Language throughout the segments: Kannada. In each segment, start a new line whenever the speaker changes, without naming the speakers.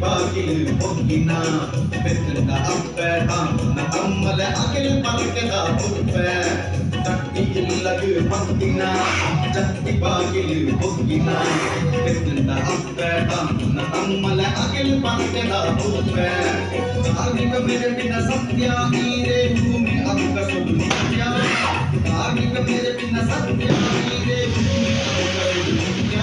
ಬಾಗಿಲು ಹೊಗ್ಗಿನ ಬೆತ್ತದ ಅಪ್ಪೆ ತಾನ ತಮ್ಮಲ ಅಗಿಲ್ ಪಲಕದ ಉಪ್ಪೆ ತಟ್ಟಿಯಿಲ್ಲದು ಪತ್ತಿನ ಚಟ್ಟಿ ಬಾಗಿಲು ಹೊಗ್ಗಿನ ಬೆತ್ತದ ಅಪ್ಪೆ ತಾನ ತಮ್ಮಲ ಅಗಿಲ್ ಪಲಕದ ಉಪ್ಪೆ ಕಾರ್ಮಿಕ ಮೆರಪಿನ ಸತ್ಯ ನೀರೇ ಭೂಮಿ ಅಂಕ ಸುಳ್ಳು ನಿತ್ಯ ಕಾರ್ಮಿಕ ಮೆರಪಿನ ಸತ್ಯ ನೀರೇ ಭೂಮಿ ಅಂಕ ಸುಳ್ಳು ನಿತ್ಯ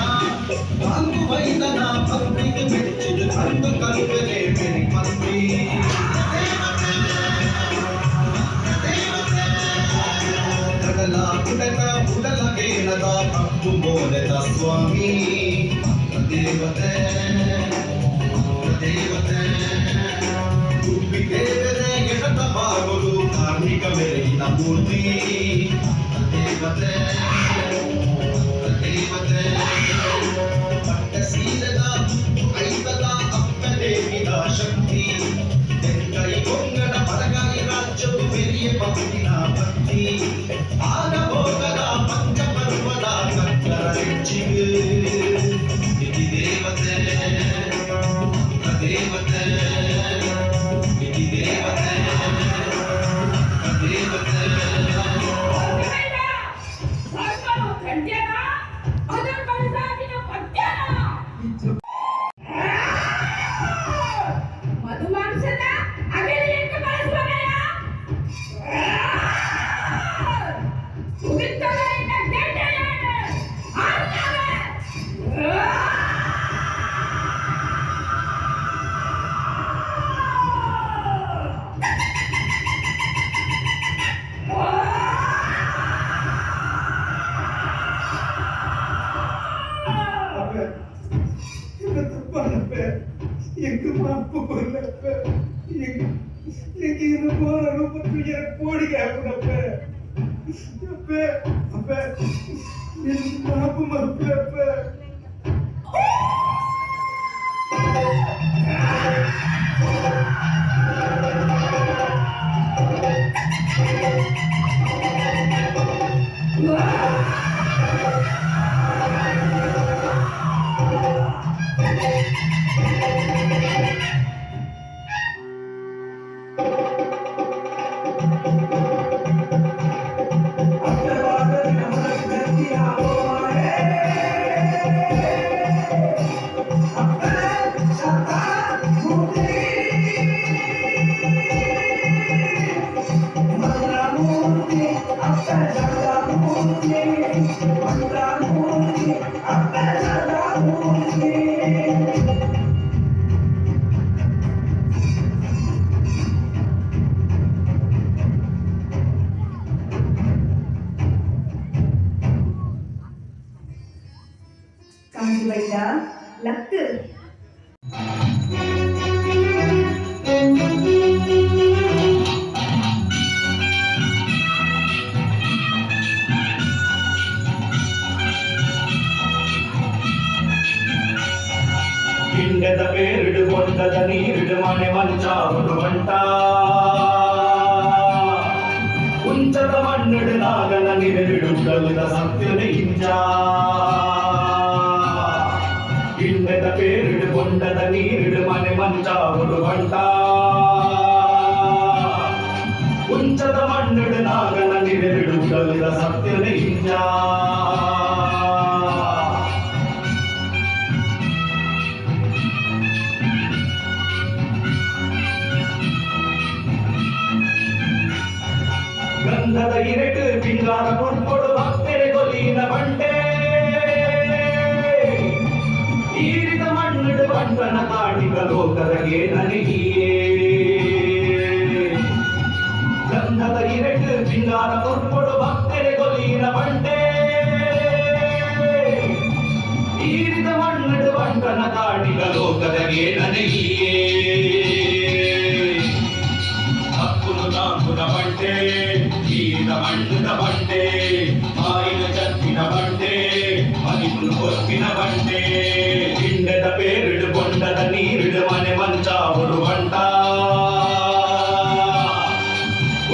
ಕಾಂಗು ವೈದನ ಭಕ್ತಿಗೆ ಮೆಚ್ಚಿದ ಅಂದು ಕಲ್ಪನೆ ಮೇರಿ ಮಂದಿ ಕಡಲ ಕುಡಲ ಬುಡಲಗೇನದ ಕಪ್ಪು ಮೋಲೆದ ಸ್ವಾಮಿ ದೇವತೆ ದೇವತೆ ತುಪ್ಪಿ ದೇವತೆ ಎಡತ ಬಾಗಲು ಕಾರ್ಮಿಕ ಮೆರಗಿನ ಮೂರ್ತಿ ದೇವತೆ ದೇವತೆ ಸೀಲದ ಐತದ ಅಪ್ಪದೇವಿದ ಶಕ್ತಿ ತೆಂಗೈ ಗೊಂಗಡ ಬಲಗಾಯಿ ರಾಜ್ಯವು ಬೆರಿಯ ಭಕ್ತಿನ ಭಕ್ತಿ ಆಗ ಭೋಗದ ಪಂಚಪರ್ವದ ಕಕ್ಕರ ಹೆಚ್ಚಿಗೆ ಇತಿ ದೇವತೆ ದೇವತೆ ಇತಿ ದೇವತೆ ದೇವತೆ எங்க மாப்பு கொல்லப்ப எங்க இது போற ரூபத்து எனக்கு போடி கேட்கணப்ப அப்ப எனக்கு மாப்பு மறுப்பப்ப
காஞ்சி வைடா லக்கு
ಕಿಂಡದ ಬೇರಿಡು ಕೊಂಡದ ನೀರಿಡು ಮನೆ ಮಂಚಾವುದು ಬಂಟ ಉಂಚದ ಮಣ್ಣಿಡು ನಾಗನ ನಿರೆವಿಡು ಕಲ್ಲದ ಸತ್ಯದ ಇಂಜ ಕಿಂಡದ ಬೇರಿಡು ಕೊಂಡದ ನೀರಿಡು ಮನೆ ಮಂಚಾವುದು ಬಂಟ ಉಂಚದ ಮಣ್ಣಿಡು ನಾಗನ ನಿರೆವಿಡು ಕಲ್ಲದ ಸತ್ಯದ ಇಂಜ ಗಂಧದ ಇರಟು ಪಿಂಗಾರ ಕೊಡ್ಕೊಡು ಭಕ್ತರೆ ಕೊಲಿನ ಬಂಡೆ ಈರಿದ ಮಣ್ಣಿಡು ಬಂಡನ ಕಾಣಿಕ ಲೋಕದಗೆ ನನಗಿಯೇ ಗಂಧದ ಇರಟು ಪಿಂಗಾರ ಕೊಡ್ಕೊಡು ಭಕ್ತರೆ ಕೊಲಿನ ಬಂಡೆ ಈರಿದ ಮಣ್ಣಿಡು ಬಂಡನ ಕಾಣಿಕ ಲೋಕದಗೆ ನನಗಿಯೇ ಹಕ್ಕುನು ತಾಂಬುದ ಬಂಡೆ ಈರಿದ ಮಣ್ಣುದ ಬಂಡೆ ಮಾಯಿನ ಚತ್ತಿನ ಬಂಡೆ ಮನಿಪುನು ಕೊಕ್ಕಿನ ಬಂಡೆ ಹಿಂಡದ ಬೇರಿಡು ಕೊಂಡದ ನೀರಿಡು ಮನೆ ಮಂಚಾವುದು ಬಂಟ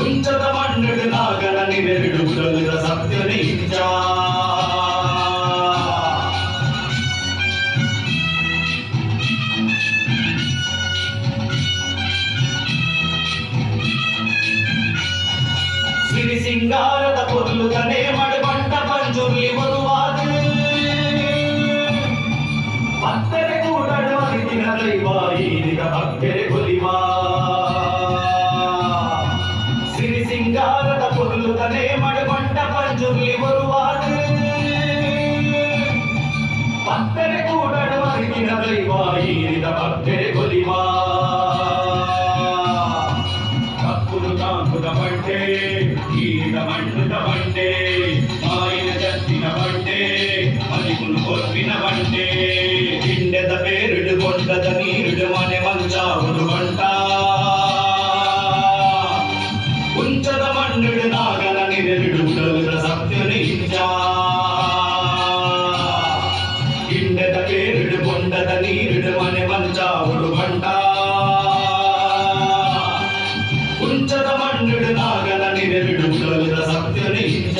ಉಂಚದ ಮಣ್ಣಿಡು ನಾಗನ ನಿರೆವಿಡು ಕಲ್ಲದ ಸತ್ಯದ ಇಂಜ ಸಿಂಗಾರದ ಪೊರ್ಲುತನೆ ಮಡುಬಂಟ ಪಂಜುರ್ಲಿ ಬರುವಾದು ಭಕ್ತರೆ ಕೂಡಡು ಮರಿದಿನ ದೈವ ಈರಿದ ಭಕ್ತರೆ ಕೊಲಿವಾ ಸಿರಿ ಸಿಂಗಾರದ ಪೊರ್ಲುತನೆ ಮಡುಬಂಟ ಪಂಜುರ್ಲಿ ಬರುವಾದು ಭಕ್ತರೆ ಕೂಡಡು ಮರಿದಿನ ದೈವ ಈರಿದ ಭಕ್ತರೆ ಕೊಲಿವಾ ಬಂಡೆ ಈರಿದ ಮಣ್ಣುದ ಬಂಡೆ ಮಾಯಿನ ಚತ್ತಿನ ಬಂಡೆ ಮಲಿಗುಲು ಕೊರ್ಪಿನ ಬಂಡೆ ಹಿಂಡೆದ ಬೇರುಡು ಗೊಂಡದ ನೀರುಡು ಮನೆ ಮಂಚಾವುದು ಬಂಟ ಕುಂಚದ ಮಣ್ಣುಡು ನಾಗನ ನಿರೆಬಿಡು ಉಡಲುದ ಸತ್ಯನೆ ಇಂಚ ಹಿಂಡೆದ ಬೇರುಡು ಗೊಂಡದ ನೀರುಡು ಮನೆ ಮಂಚಾವುದು ಬಂಟ ಕುಂಚದ ಮಣ್ಣುಡು ನಾಗನ ನಿರೆಬಿಡು ಉಡಲುದ ಸತ್ಯನೆ ಇಂಚ